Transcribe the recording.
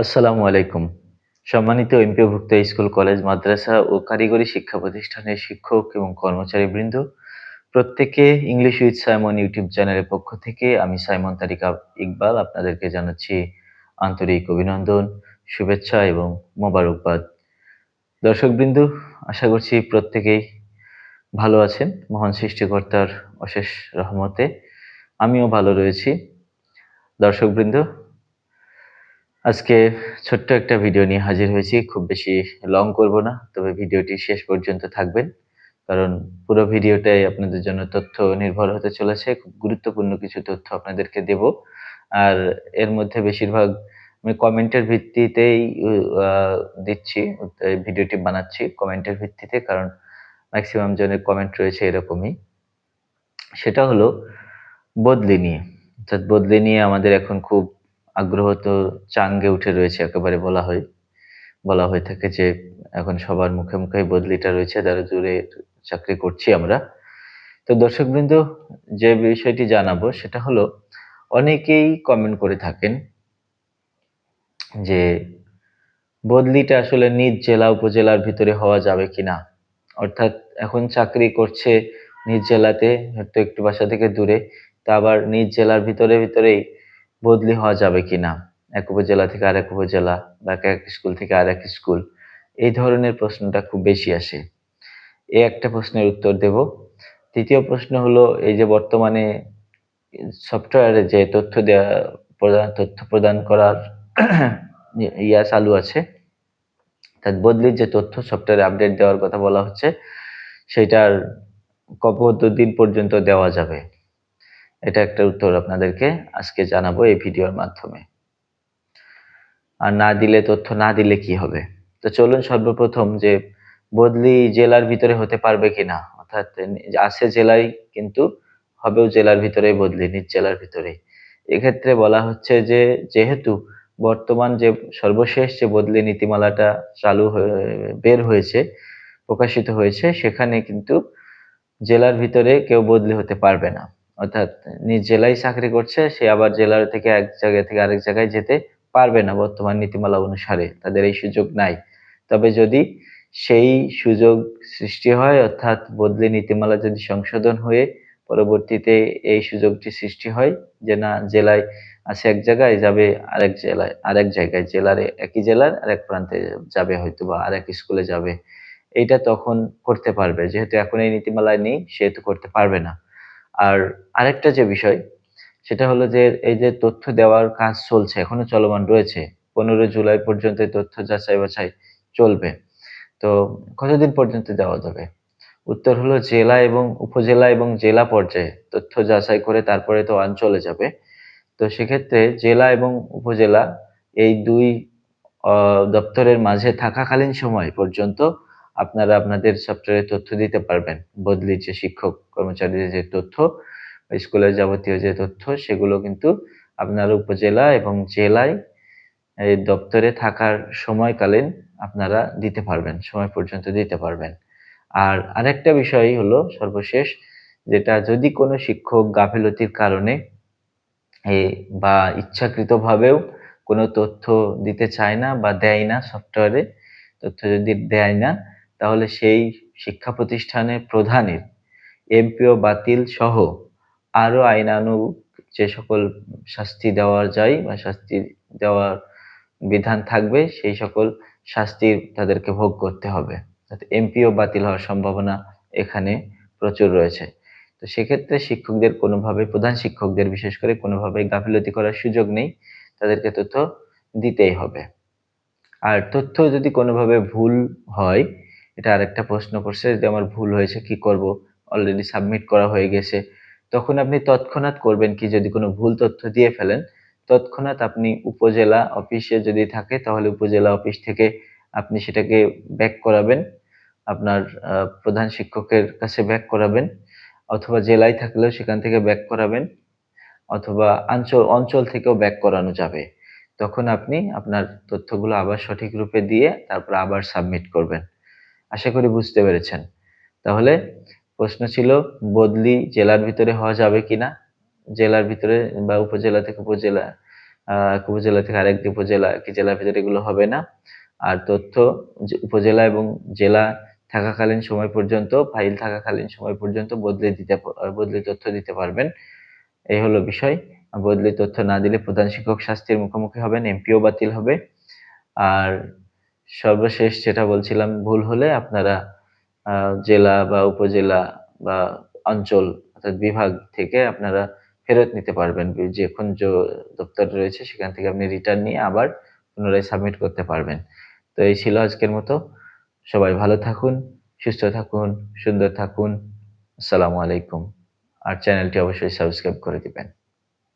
আসসালামু আলাইকুম। সম্মানিত এমপিওভুক্ত স্কুল, কলেজ, মাদ্রাসা ও কারিগরি শিক্ষা প্রতিষ্ঠানের শিক্ষক এবং কর্মচারীবৃন্দ, প্রত্যেককে ইংলিশ উইথ সাইমন ইউটিউব চ্যানেলের পক্ষ থেকে আমি সাইমন তারিক ইকবাল আপনাদেরকে জানাচ্ছি আন্তরিক অভিনন্দন, শুভেচ্ছা এবং মোবারকবাদ। দর্শকবৃন্দ, আশা করছি প্রত্যেকেই ভালো আছেন। মহান সৃষ্টিকর্তার অশেষ রহমতে আমিও ভালো রয়েছি। দর্শকবৃন্দ, আজকে ছোট্ট একটা ভিডিও নিয়ে হাজির হয়েছি। খুব বেশি লং করব না, তবে ভিডিওটি শেষ পর্যন্ত থাকবেন, কারণ পুরো ভিডিওটাই আপনাদের জন্য তথ্য নির্ভর হতে চলেছে। খুব গুরুত্বপূর্ণ কিছু তথ্য আপনাদেরকে দেব। আর এর মধ্যে বেশিরভাগ আমি কমেন্টের ভিত্তিতেই দিচ্ছি, ভিডিওটি বানাচ্ছি কমেন্টের ভিত্তিতে, কারণ ম্যাক্সিমাম জনের কমেন্ট রয়েছে এরকমই। সেটা হলো বদলি নিয়ে। অর্থাৎ বদলি নিয়ে আমাদের এখন খুব আগ্রহ তো চাঙ্গে উঠে রয়েছে, একেবারে বলা হয়ে থাকে যে এখন সবার মুখে মুখেই বদলিটা রয়েছে, যারা দূরে চাকরি করছি আমরা। তো দর্শকবৃন্দ, যে বিষয়টি জানাবো সেটা হলো, অনেকেই কমেন্ট করে থাকেন যে বদলিটা আসলে নিজ জেলা উপজেলার ভিতরে হওয়া যাবে কিনা। অর্থাৎ এখন চাকরি করছে নিজ জেলাতে, হয়তো একটু বাসা থেকে দূরে, তা আবার নিজ জেলার ভিতরেই বদলি হওয়া যাবে কিনা, এক উপজেলা থেকে আরেক উপজেলা বা এক স্কুল থেকে আরেক স্কুল। এই ধরনের প্রশ্নটা খুব বেশি আসে। এই একটা প্রশ্নের উত্তর দেব। দ্বিতীয় প্রশ্ন হলো, এই যে বর্তমানে সফটওয়্যারে যে তথ্য প্রদান করার চালু আছে, অর্থাৎ বদলির যে তথ্য সফটওয়্যারে আপডেট দেওয়ার কথা বলা হচ্ছে, সেটার কতদিন পর্যন্ত দেওয়া যাবে, এটা একটা উত্তর আপনাদেরকে আজকে জানাবো এই ভিডিওর মাধ্যমে। আর তথ্য না দিলে কি হবে। তো চলুন সর্বপ্রথম যে বদলি জেলার ভিতরে হতে পারবে কিনা, অর্থাৎ আছে জেলায়, কিন্তু হবেও জেলার ভিতরেই বদলি, নিজ জেলার ভিতরেই। এক্ষেত্রে বলা হচ্ছে যে যেহেতু বর্তমান যে সর্বশেষ যে বদলি নীতিমালাটা চালু হয়ে বের হয়েছে, প্রকাশিত হয়েছে, সেখানে কিন্তু জেলার ভিতরে কেউ বদলি হতে পারবে না। অর্থাৎ নিজ জেলায় চাকরি করছে, সে আবার জেলার থেকে এক জায়গা থেকে আরেক জায়গায় যেতে পারবে না। বর্তমান নীতিমালা অনুসারে তাদের এই সুযোগ নাই। তবে যদি সেই সুযোগ সৃষ্টি হয়, অর্থাৎ বদলি নীতিমালা যদি সংশোধন হয়ে পরবর্তীতে এই সুযোগটি সৃষ্টি হয় যে না, জেলায় আছে এক জায়গায়, যাবে আরেক জায়গায়, একই জেলার আরেক প্রান্তে যাবে, হয়তো বা আরেক স্কুলে যাবে, এইটা তখন করতে পারবে। যেহেতু এখন এই নীতিমালায় নেই, সেহেতু করতে পারবে না। আর আরেকটা যে বিষয়, সেটা হলো যে এই যে তথ্য দেওয়ার কাজ চলছে, এখনো চলমান রয়েছে। 15 জুলাই পর্যন্ত এই তথ্য যাচাই বাছাই চলবে। তো কতদিন পর্যন্ত দেওয়া যাবে? উত্তর হলো, জেলা এবং উপজেলা এবং জেলা পর্যায়ে তথ্য যাচাই করে তারপরে তো অঞ্চলে যাবে। তো সেক্ষেত্রে জেলা এবং উপজেলা এই দুই দপ্তরের মাঝে থাকাকালীন সময় পর্যন্ত আপনারা আপনাদের সফটওয়্যারে তথ্য দিতে পারবেন। বদলির যে শিক্ষক কর্মচারীদের যে তথ্য, স্কুলের যাবতীয় যে তথ্য, সেগুলো কিন্তু আপনারা উপজেলা এবং জেলায় এই দপ্তরে থাকার সময়কালীন আপনারা দিতে পারবেন, সময় পর্যন্ত দিতে পারবেন। আর আরেকটা বিষয় হলো সর্বশেষ, যেটা যদি কোনো শিক্ষক গাফিলতির কারণে বা ইচ্ছাকৃতভাবেও কোনো তথ্য দিতে চায় না বা দেয় না সফটওয়্যারে, তথ্য যদি দেয় না, তাহলে সেই শিক্ষা প্রতিষ্ঠানের প্রধানের এমপিও বাতিল সহ আরো আইনানুগ যে সকল শাস্তি দেওয়া যায় বা শাস্তি দেওয়ার বিধান থাকবে, সেই সকল শাস্তি তাদেরকে ভোগ করতে হবে। এমপিও বাতিল হওয়ার সম্ভাবনা এখানে প্রচুর রয়েছে। তো সেক্ষেত্রে শিক্ষকদের কোনোভাবে, প্রধান শিক্ষকদের বিশেষ করে কোনোভাবেই গাফিলতি করার সুযোগ নেই, তাদেরকে তথ্য দিতেই হবে। আর তথ্য যদি কোনোভাবে ভুল হয়, এটা আরেকটা প্রশ্ন করছে, যদি আমার ভুল হয়েছে কি করব, অলরেডি সাবমিট করা হয়ে গেছে, তখন আপনি তৎক্ষণাৎ করবেন কি, যদি কোনো ভুল তথ্য দিয়ে ফেলেন, তৎক্ষণাৎ আপনি উপজেলা অফিসে যদি থাকে, তাহলে উপজেলা অফিস থেকে আপনি সেটাকে ব্যাক করাবেন, আপনার প্রধান শিক্ষকের কাছে ব্যাক করাবেন, অথবা জেলায় থাকলেও সেখান থেকে ব্যাক করাবেন, অথবা অঞ্চল থেকেও ব্যাক করানো যাবে। তখন আপনি আপনার তথ্যগুলো আবার সঠিক রূপে দিয়ে তারপর আবার সাবমিট করবেন। আশা করি বুঝতে পেরেছেন। তাহলে প্রশ্ন ছিল, বদলি জেলার ভিতরে হওয়া যাবে কিনা, জেলার ভিতরে বা উপজেলা থেকে উপজেলা এক উপজেলা থেকে আরেকটি উপজেলা, একই জেলার ভিতরে এগুলো হবে না। আর তথ্য উপজেলা এবং জেলা থাকাকালীন সময় পর্যন্ত, ফাইল থাকাকালীন সময় পর্যন্ত বদলে তথ্য দিতে পারবেন। এই হলো বিষয়। বদলি তথ্য না দিলে প্রধান শিক্ষক শাস্তির মুখোমুখি হবেন, এমপিও বাতিল হবে। আর সর্বশেষ যেটা বলছিলাম, ভুল হলে আপনারা জেলা বা উপজেলা বা অঞ্চল অর্থাৎ বিভাগ থেকে আপনারা ফেরত নিতে পারবেন। যে দপ্তর রয়েছে সেখান থেকে আপনি রিটার্ন নিয়ে আবার পুনরায় সাবমিট করতে পারবেন। তো এই ছিল আজকের মতো। সবাই ভালো থাকুন, সুস্থ থাকুন, সুন্দর থাকুন। আসসালামু আলাইকুম। আর চ্যানেলটি অবশ্যই সাবস্ক্রাইব করে দিবেন।